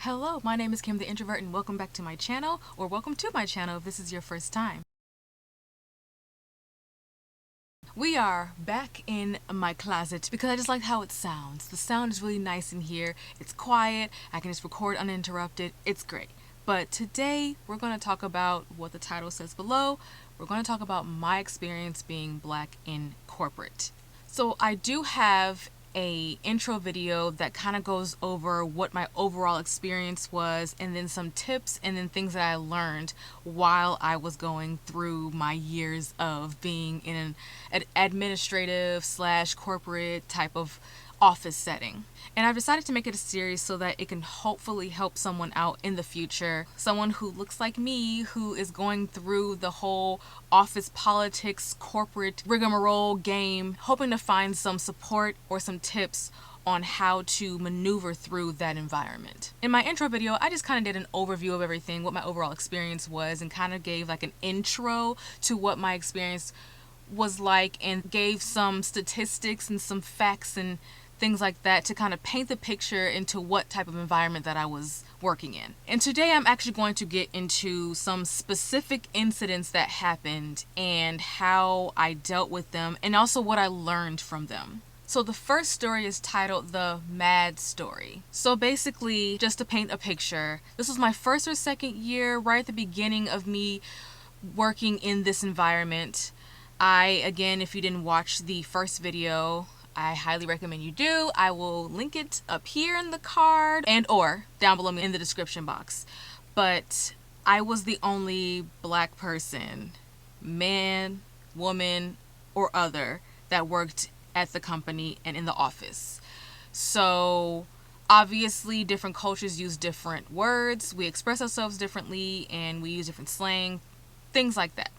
Hello, my name is Kim the Introvert and welcome back to my channel, or welcome to my channel if this is your first time. We are back in my closet because I just like how it sounds. The sound is really nice in here. It's quiet. I can just record uninterrupted. It's great. But today we're going to talk about what the title says below. We're going to talk about my experience being Black in corporate. So I do have a intro video that kind of goes over what my overall experience was, and then some tips and then things that I learned while I was going through my years of being in an administrative / corporate type of office setting. And I've decided to make it a series so that it can hopefully help someone out in the future, someone who looks like me, who is going through the whole office politics, corporate rigmarole game, hoping to find some support or some tips on how to maneuver through that environment. In my intro video, I just kind of did an overview of everything, what my overall experience was, and kind of gave like an intro to what my experience was like, and gave some statistics and some facts and things like that to kind of paint the picture into what type of environment that I was working in. And today I'm actually going to get into some specific incidents that happened and how I dealt with them, and also what I learned from them. So the first story is titled The Mad Story. So basically, just to paint a picture, this was my first or second year, right at the beginning of me working in this environment. Again, if you didn't watch the first video, I highly recommend you do. I will link it up here in the card and or down below in the description box. But I was the only Black person, man, woman, or other, that worked at the company and in the office. So obviously different cultures use different words, we express ourselves differently, and we use different slang, things like that.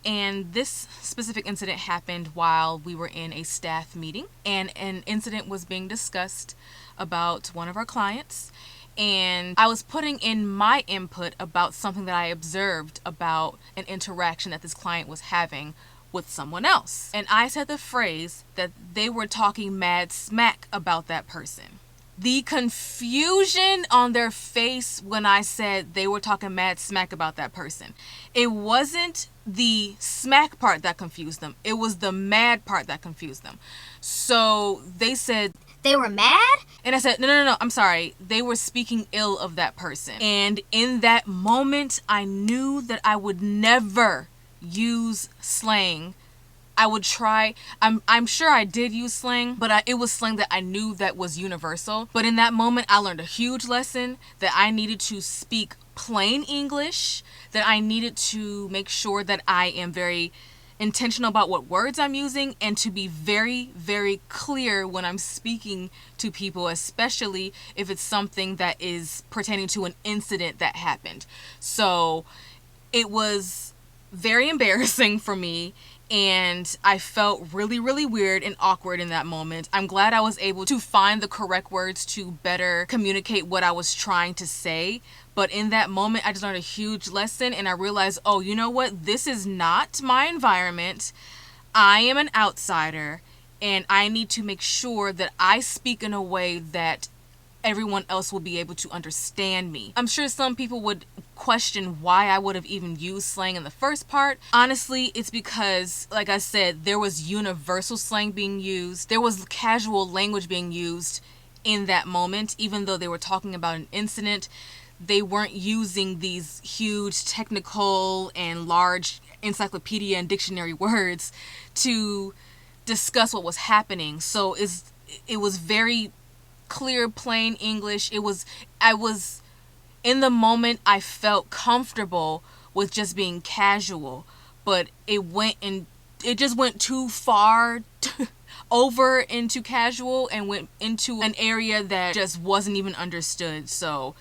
And this specific incident happened while we were in a staff meeting, and an incident was being discussed about one of our clients, and I was putting in my input about something that I observed about an interaction that this client was having with someone else. And I said the phrase that they were talking mad smack about that person. The confusion on their face when I said they were talking mad smack about that person. It wasn't the smack part that confused them. It was the mad part that confused them. So they said they were mad? And I said, no, I'm sorry. They were speaking ill of that person. And in that moment, I knew that I would never use slang. I would try. I'm sure I did use slang, but it was slang that I knew that was universal. But in that moment, I learned a huge lesson that I needed to speak plain English, that I needed to make sure that I am very intentional about what words I'm using, and to be very, very clear when I'm speaking to people, especially if it's something that is pertaining to an incident that happened. So it was very embarrassing for me, and I felt really, really weird and awkward in that moment. I'm glad I was able to find the correct words to better communicate what I was trying to say. But in that moment, I just learned a huge lesson, and I realized, oh, you know what? This is not my environment. I am an outsider, and I need to make sure that I speak in a way that everyone else will be able to understand me. I'm sure some people would question why I would have even used slang in the first part. Honestly, it's because, like I said, there was universal slang being used. There was casual language being used in that moment. Even though they were talking about an incident, they weren't using these huge technical and large encyclopedia and dictionary words to discuss what was happening. So it was very clear, plain English. In the moment, I felt comfortable with just being casual, but it just went too far over into casual and went into an area that just wasn't even understood. So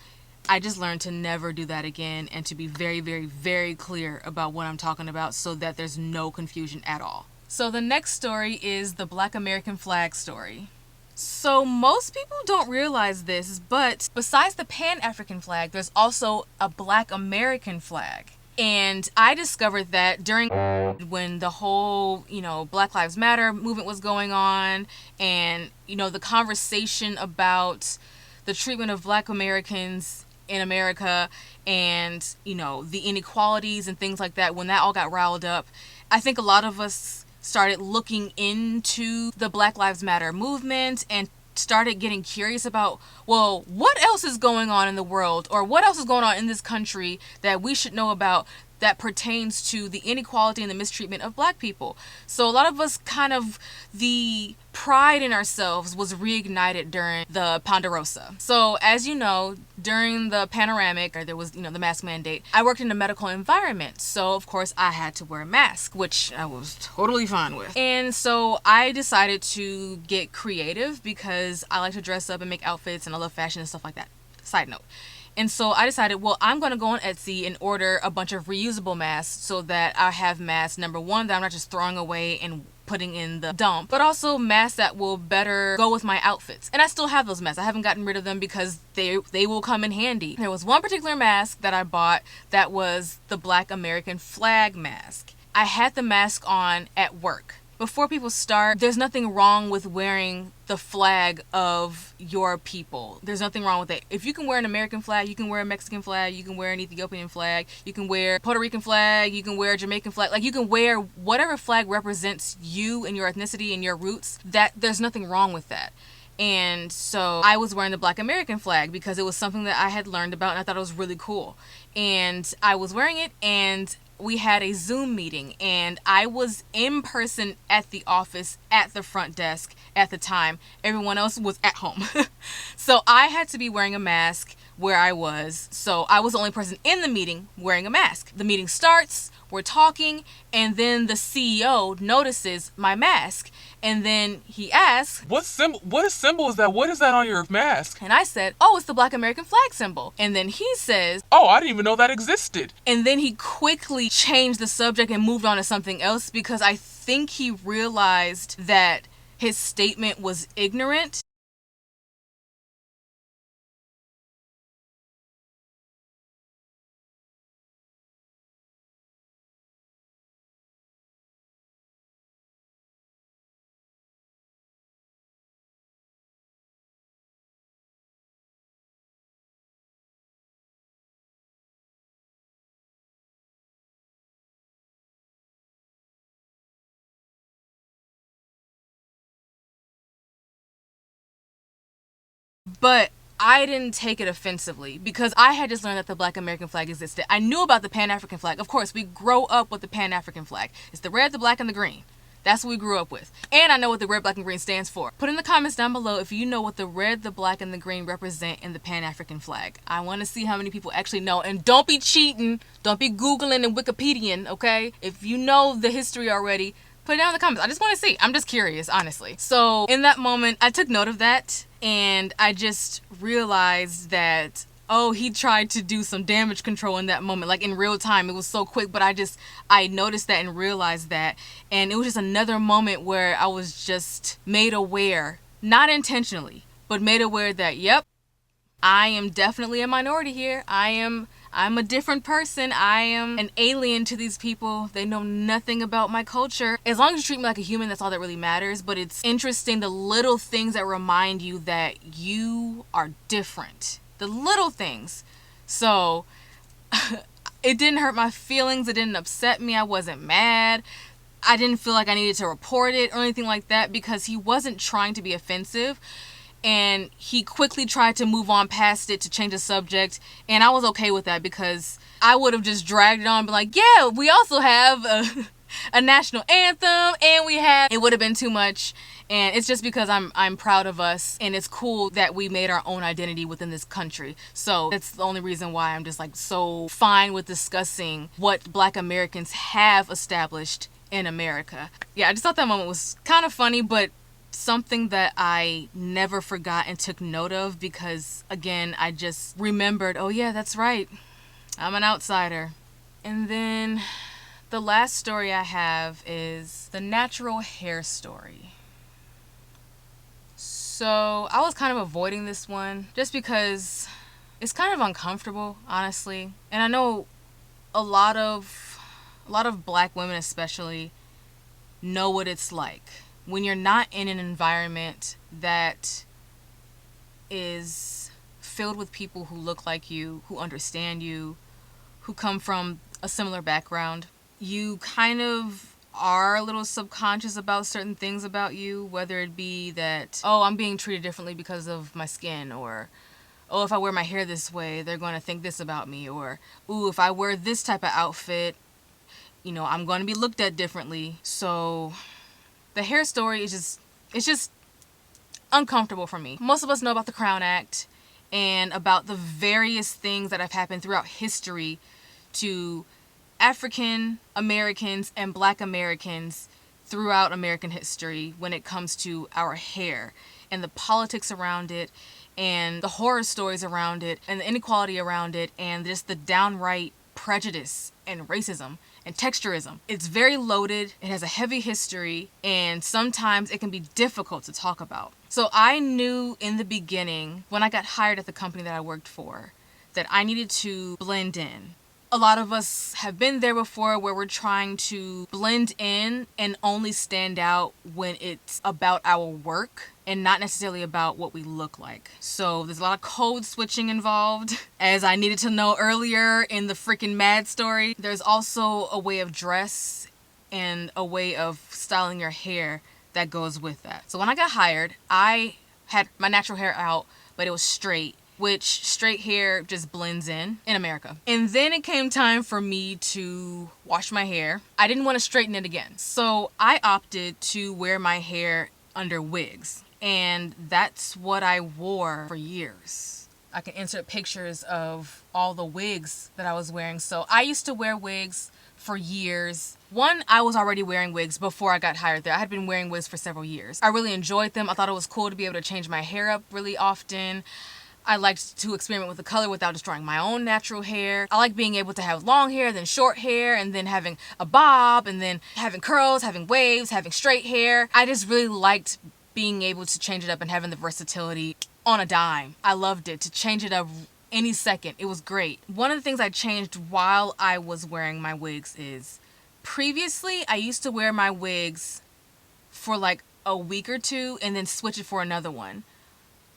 I just learned to never do that again, and to be very, very, very clear about what I'm talking about so that there's no confusion at all. So the next story is the Black American flag story. So most people don't realize this, but besides the Pan-African flag, there's also a Black American flag. And I discovered that during when the whole, Black Lives Matter movement was going on, and, the conversation about the treatment of Black Americans in America and, you know, the inequalities and things like that, when that all got riled up, I think a lot of us started looking into the Black Lives Matter movement and started getting curious about, well, what else is going on in the world, or what else is going on in this country that we should know about that pertains to the inequality and the mistreatment of Black people. So a lot of us the pride in ourselves was reignited during the Ponderosa. So as you know, during the panoramic, or there was, the mask mandate, I worked in a medical environment. So of course I had to wear a mask, which I was totally fine with. And so I decided to get creative because I like to dress up and make outfits and I love fashion and stuff like that. Side note. And so I decided, well, I'm going to go on Etsy and order a bunch of reusable masks so that I have masks, number one, that I'm not just throwing away and putting in the dump, but also masks that will better go with my outfits. And I still have those masks. I haven't gotten rid of them because they will come in handy. There was one particular mask that I bought that was the Black American flag mask. I had the mask on at work. Before people start, there's nothing wrong with wearing the flag of your people. There's nothing wrong with it. If you can wear an American flag, you can wear a Mexican flag, you can wear an Ethiopian flag, you can wear a Puerto Rican flag, you can wear a Jamaican flag. Like, you can wear whatever flag represents you and your ethnicity and your roots. That there's nothing wrong with that. And so I was wearing the Black American flag because it was something that I had learned about and I thought it was really cool. And I was wearing it, and we had a Zoom meeting, and I was in person at the office at the front desk at the time. Everyone else was at home. So I had to be wearing a mask where I was. So I was the only person in the meeting wearing a mask. The meeting starts, we're talking, and then the CEO notices my mask. And then he asks, What symbol is that? What is that on your mask? And I said, oh, it's the Black American flag symbol. And then he says, oh, I didn't even know that existed. And then he quickly changed the subject and moved on to something else because I think he realized that his statement was ignorant. But I didn't take it offensively because I had just learned that the Black American flag existed. I knew about the Pan-African flag. Of course, we grow up with the Pan-African flag. It's the red, the black, and the green. That's what we grew up with. And I know what the red, black, and green stands for. Put in the comments down below if you know what the red, the black, and the green represent in the Pan-African flag. I want to see how many people actually know. And don't be cheating. Don't be Googling and Wikipediaing, okay? If you know the history already, put it down in the comments. I just want to see. I'm just curious, honestly. So in that moment, I took note of that. And I just realized that, oh, he tried to do some damage control in that moment, like in real time. It was so quick, but I noticed that and realized that. And it was just another moment where I was just made aware, not intentionally, but made aware that, yep, I am definitely a minority here. I'm a different person. I am an alien to these people. They know nothing about my culture. As long as you treat me like a human, that's all that really matters. But it's interesting, the little things that remind you that you are different. The little things. So it didn't hurt my feelings. It didn't upset me. I wasn't mad. I didn't feel like I needed to report it or anything like that because he wasn't trying to be offensive. And he quickly tried to move on past it to change the subject. And I was okay with that because I would have just dragged it on and been like, yeah, we also have a national anthem and it would have been too much. And it's just because I'm proud of us, and it's cool that we made our own identity within this country. So that's the only reason why I'm just like so fine with discussing what Black Americans have established in America. Yeah, I just thought that moment was kind of funny, but something that I never forgot and took note of because, again, I just remembered, oh yeah, that's right, I'm an outsider. And then the last story I have is the natural hair story. So I was kind of avoiding this one just because it's kind of uncomfortable, honestly. And I know a lot of Black women especially know what it's like when you're not in an environment that is filled with people who look like you, who understand you, who come from a similar background. You kind of are a little subconscious about certain things about you, whether it be that, oh, I'm being treated differently because of my skin, or oh, if I wear my hair this way, they're going to think this about me, or ooh, if I wear this type of outfit, I'm going to be looked at differently. So the hair story is just uncomfortable for me. Most of us know about the Crown Act and about the various things that have happened throughout history to African Americans and Black Americans throughout American history when it comes to our hair and the politics around it and the horror stories around it and the inequality around it and just the downright prejudice and racism and texturism. It's very loaded, it has a heavy history, and sometimes it can be difficult to talk about. So I knew in the beginning, when I got hired at the company that I worked for, that I needed to blend in. A lot of us have been there before where we're trying to blend in and only stand out when it's about our work and not necessarily about what we look like. So there's a lot of code switching involved, as I needed to know earlier in the freaking Mad story. There's also a way of dress and a way of styling your hair that goes with that. So when I got hired, I had my natural hair out, but it was straight, which straight hair just blends in America. And then it came time for me to wash my hair. I didn't want to straighten it again. So I opted to wear my hair under wigs. And that's what I wore for years. I can insert pictures of all the wigs that I was wearing. So I used to wear wigs for years. One, I was already wearing wigs before I got hired there. I had been wearing wigs for several years. I really enjoyed them. I thought it was cool to be able to change my hair up really often. I liked to experiment with the color without destroying my own natural hair. I like being able to have long hair, then short hair, and then having a bob, and then having curls, having waves, having straight hair. I just really liked being able to change it up and having the versatility on a dime. I loved it, to change it up any second. It was great. One of the things I changed while I was wearing my wigs is, previously I used to wear my wigs for like a week or two and then switch it for another one.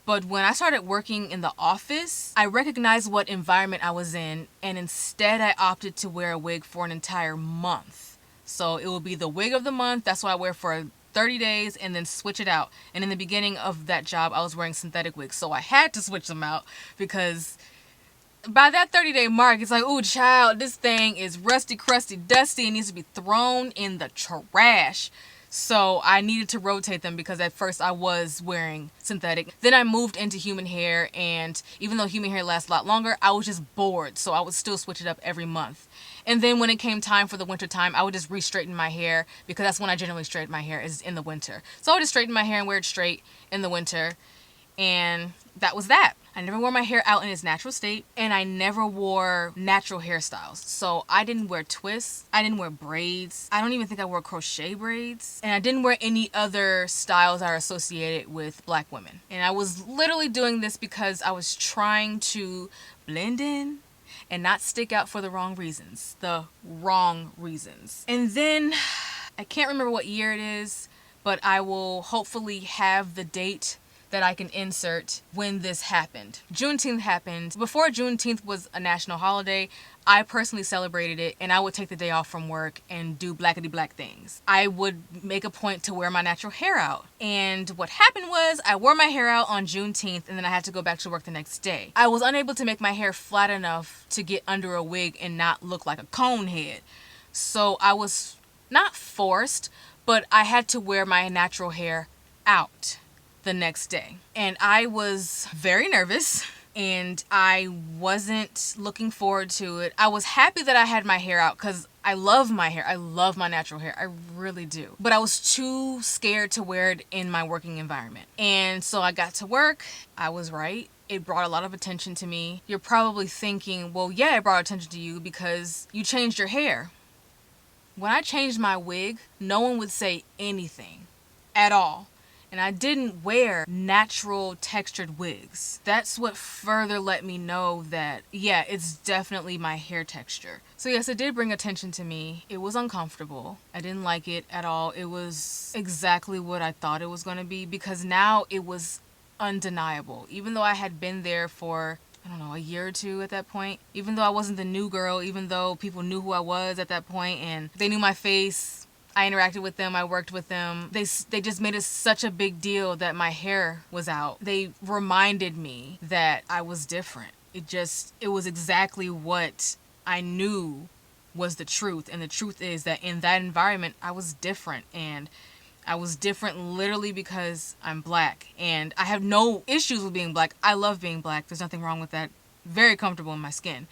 But when I started working in the office, I recognized what environment I was in, and instead I opted to wear a wig for an entire month. So it will be the wig of the month. That's what I wear for 30 days and then switch it out. And in the beginning of that job, I was wearing synthetic wigs. So I had to switch them out because by that 30-day mark, it's like, ooh, child, this thing is rusty, crusty, dusty. It needs to be thrown in the trash. So I needed to rotate them because at first I was wearing synthetic. Then I moved into human hair, and even though human hair lasts a lot longer, I was just bored. So I would still switch it up every month. And then when it came time for the winter time, I would just re-straighten my hair because that's when I generally straighten my hair, is in the winter. So I would just straighten my hair and wear it straight in the winter. And that was that. I never wore my hair out in its natural state, and I never wore natural hairstyles. So I didn't wear twists, I didn't wear braids, I don't even think I wore crochet braids, and I didn't wear any other styles that are associated with Black women. And I was literally doing this because I was trying to blend in and not stick out for the wrong reasons. And then, I can't remember what year it is, but I will hopefully have the date that I can insert when this happened. Juneteenth happened. Before Juneteenth was a national holiday, I personally celebrated it, and I would take the day off from work and do blackety black things. I would make a point to wear my natural hair out. And what happened was I wore my hair out on Juneteenth, and then I had to go back to work the next day. I was unable to make my hair flat enough to get under a wig and not look like a cone head. So I was not forced, but I had to wear my natural hair out the next day. And I was very nervous and I wasn't looking forward to it. I was happy that I had my hair out because I love my hair. I love my natural hair. I really do. But I was too scared to wear it in my working environment. And so I got to work. I was right. It brought a lot of attention to me. You're probably thinking, well, yeah, it brought attention to you because you changed your hair. When I changed my wig, no one would say anything at all. And I didn't wear natural textured wigs. That's what further let me know that, yeah, it's definitely my hair texture. So yes, it did bring attention to me. It was uncomfortable. I didn't like it at all. It was exactly what I thought it was going to be because now it was undeniable. Even though I had been there for, I don't know, a year or two at that point. Even though I wasn't the new girl, even though people knew who I was at that point and they knew my face, I interacted with them, I worked with them. They just made it such a big deal that my hair was out. They reminded me that I was different. It was exactly what I knew was the truth. And the truth is that in that environment, I was different. And I was different literally because I'm black. And I have no issues with being black. I love being black. There's nothing wrong with that. Very comfortable in my skin.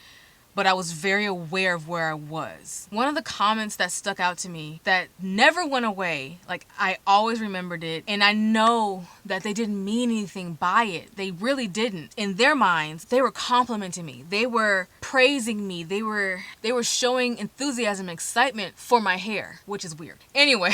But I was very aware of where I was. One of the comments that stuck out to me that never went away, like I always remembered it, and I know that they didn't mean anything by it. They really didn't. In their minds, they were complimenting me. They were praising me. They were showing enthusiasm and excitement for my hair, which is weird. Anyway,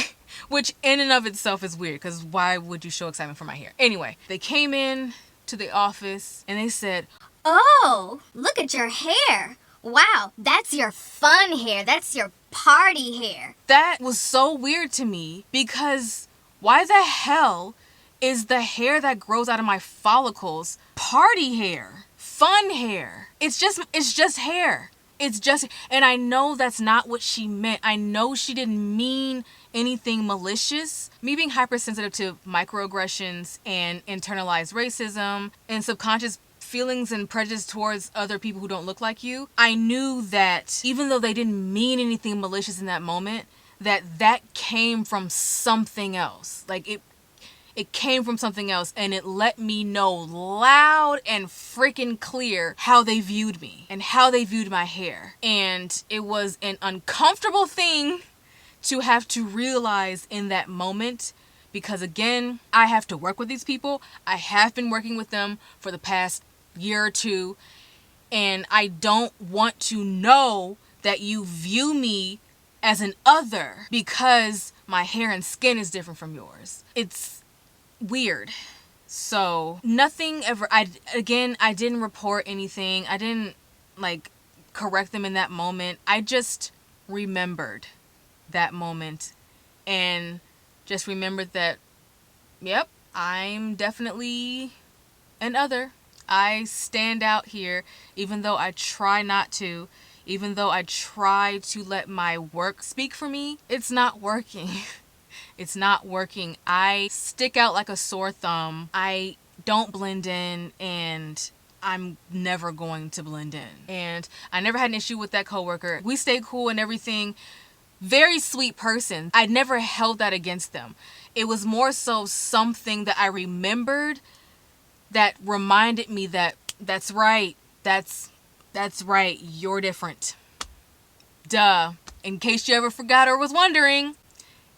which in and of itself is weird because why would you show excitement for my hair? Anyway, they came in to the office and they said, "Oh, look at your hair. Wow, that's your fun hair. That's your party hair." That was so weird to me because why the hell is the hair that grows out of my follicles party hair, fun hair? It's just hair. And I know that's not what she meant. I know she didn't mean anything malicious. Me being hypersensitive to microaggressions and internalized racism and subconscious feelings and prejudice towards other people who don't look like you, I knew that even though they didn't mean anything malicious in that moment, that came from something else. Like it came from something else, and it let me know loud and freaking clear how they viewed me and how they viewed my hair. And it was an uncomfortable thing to have to realize in that moment. Because again, I have to work with these people. I have been working with them for the past year or two, and I don't want to know that you view me as an other because my hair and skin is different from yours. It's weird. So nothing ever, I didn't report anything. I didn't correct them in that moment. I just remembered that moment and just remembered that, yep, I'm definitely an other. I stand out here, even though I try not to, even though I try to let my work speak for me. It's not working. It's not working. I stick out like a sore thumb. I don't blend in, and I'm never going to blend in. And I never had an issue with that coworker. We stayed cool and everything. Very sweet person. I never held that against them. It was more so something that I remembered that reminded me that that's right. That's right. You're different. Duh. In case you ever forgot or was wondering,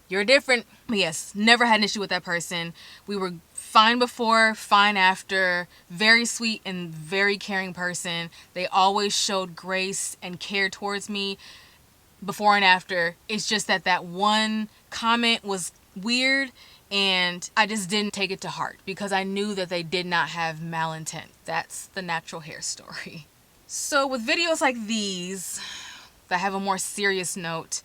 you're different. But yes, never had an issue with that person. We were fine before, fine after. Very sweet and very caring person. They always showed grace and care towards me before and after. It's just that one comment was weird, and I just didn't take it to heart because I knew that they did not have malintent. That's the natural hair story. So with videos like these that have a more serious note,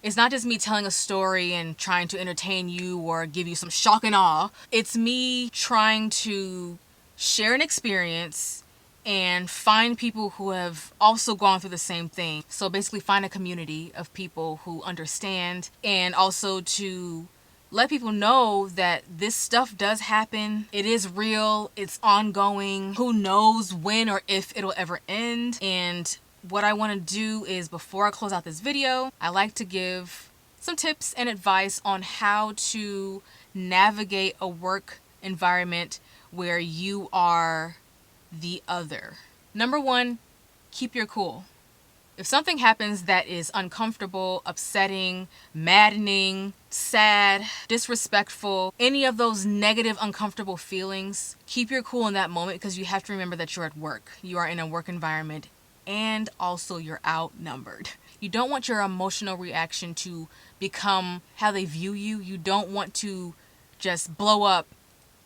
it's not just me telling a story and trying to entertain you or give you some shock and awe. It's me trying to share an experience and find people who have also gone through the same thing. So basically find a community of people who understand, and also to let people know that this stuff does happen. It is real. It's ongoing. Who knows when or if it'll ever end. And what I want to do is, before I close out this video, I like to give some tips and advice on how to navigate a work environment where you are the other. Number one, keep your cool. If something happens that is uncomfortable, upsetting, maddening, sad, disrespectful, any of those negative, uncomfortable feelings, keep your cool in that moment, because you have to remember that you're at work. You are in a work environment, and also you're outnumbered. You don't want your emotional reaction to become how they view you. You don't want to just blow up,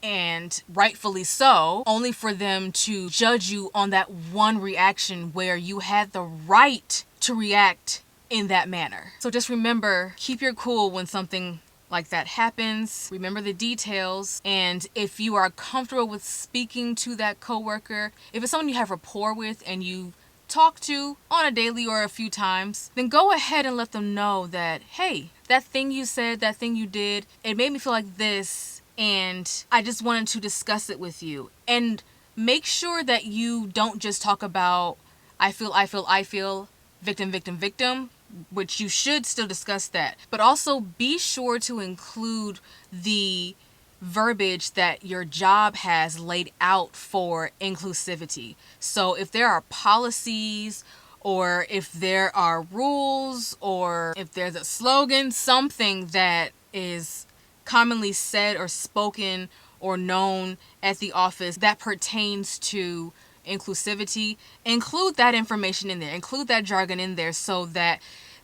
and rightfully so, only for them to judge you on that one reaction where you had the right to react in that manner. So just remember, keep your cool when something like that happens, remember the details. And if you are comfortable with speaking to that coworker, if it's someone you have rapport with and you talk to on a daily or a few times, then go ahead and let them know that, hey, that thing you said, that thing you did, it made me feel like this, and I just wanted to discuss it with you. And make sure that you don't just talk about I feel, victim, which you should still discuss that. But also be sure to include the verbiage that your job has laid out for inclusivity. So if there are policies, or if there are rules, or if there's a slogan, something that is commonly said or spoken or known at the office that pertains to inclusivity, include that information in there, include that jargon in there, so that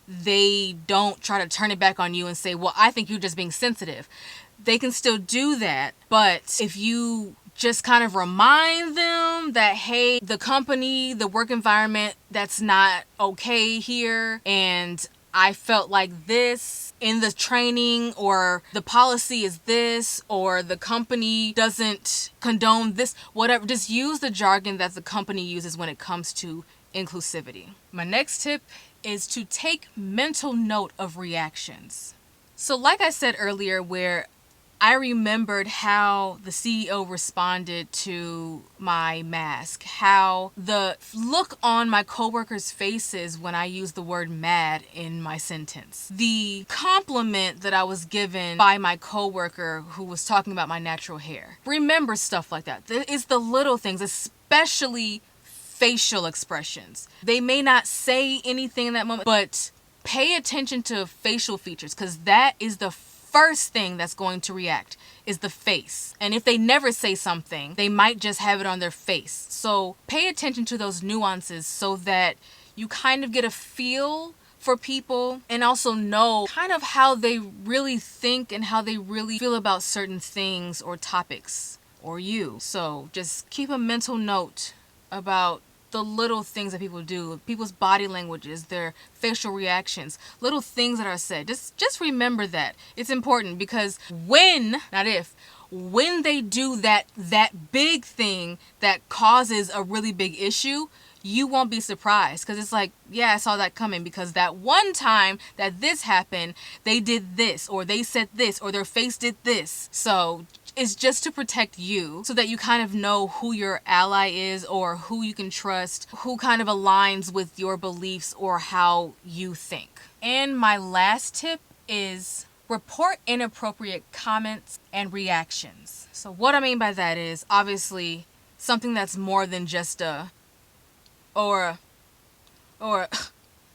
they don't try to turn it back on you and say, well, I think you're just being sensitive. They can still do that, but if you just kind of remind them that, hey, the company, the work environment, that's not okay here, and I felt like this in the training, or the policy is this, or the company doesn't condone this, whatever. Just use the jargon that the company uses when it comes to inclusivity. My next tip is to take mental note of reactions. So like I said earlier, where I remembered how the CEO responded to my mask, how the look on my coworkers' faces when I used the word mad in my sentence, the compliment that I was given by my coworker who was talking about my natural hair. Remember stuff like that. It's the little things, especially facial expressions. They may not say anything in that moment, but pay attention to facial features, because that is the first thing that's going to react, is the face. And if they never say something, they might just have it on their face. So pay attention to those nuances so that you kind of get a feel for people, and also know kind of how they really think and how they really feel about certain things or topics or you. So just keep a mental note about the little things that people do, people's body languages, their facial reactions, little things that are said. Just remember that. It's important, because when, not if, when they do that big thing that causes a really big issue, you won't be surprised, because it's like, yeah, I saw that coming, because that one time that this happened, they did this, or they said this, or their face did this. So it's just to protect you, so that you kind of know who your ally is, or who you can trust, who kind of aligns with your beliefs or how you think. And my last tip is report inappropriate comments and reactions. So what I mean by that is, obviously, something that's more than just or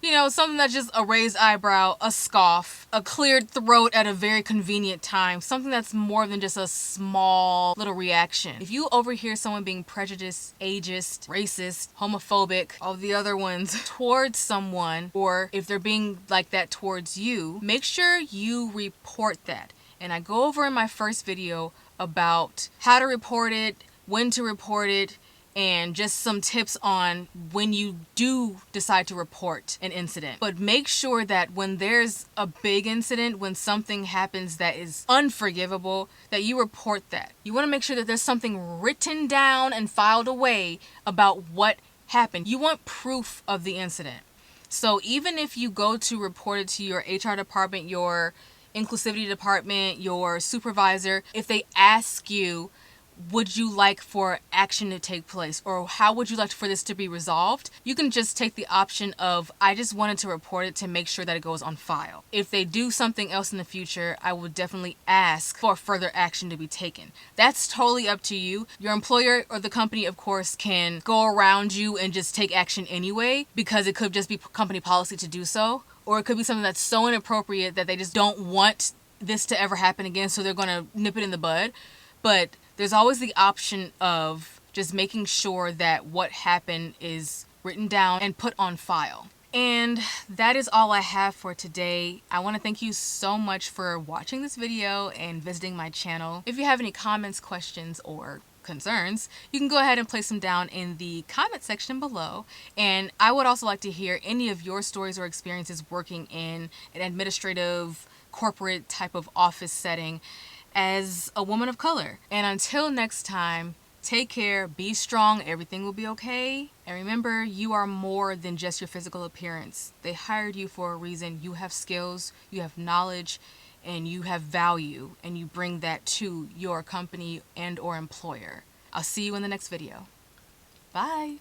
you know, something that's just a raised eyebrow, a scoff, a cleared throat at a very convenient time, something that's more than just a small little reaction. If you overhear someone being prejudiced, ageist, racist, homophobic, all the other ones towards someone, or if they're being like that towards you, make sure you report that. And I go over in my first video about how to report it, when to report it, and just some tips on when you do decide to report an incident. But make sure that when there's a big incident, when something happens that is unforgivable, that you report that. You want to make sure that there's something written down and filed away about what happened. You want proof of the incident. So even if you go to report it to your HR department, your inclusivity department, your supervisor, if they ask you, would you like for action to take place, or how would you like for this to be resolved, you can just take the option of, I just wanted to report it to make sure that it goes on file. If they do something else in the future, I would definitely ask for further action to be taken. That's totally up to you. Your employer or the company, of course, can go around you and just take action anyway, because it could just be company policy to do so, or it could be something that's so inappropriate that they just don't want this to ever happen again, so they're going to nip it in the bud. But there's always the option of just making sure that what happened is written down and put on file. And that is all I have for today. I want to thank you so much for watching this video and visiting my channel. If you have any comments, questions, or concerns, you can go ahead and place them down in the comment section below. And I would also like to hear any of your stories or experiences working in an administrative corporate type of office setting as a woman of color. And until next time, take care, be strong, everything will be okay. And remember, you are more than just your physical appearance. They hired you for a reason. You have skills, you have knowledge, and you have value, and you bring that to your company and or employer. I'll see you in the next video. Bye.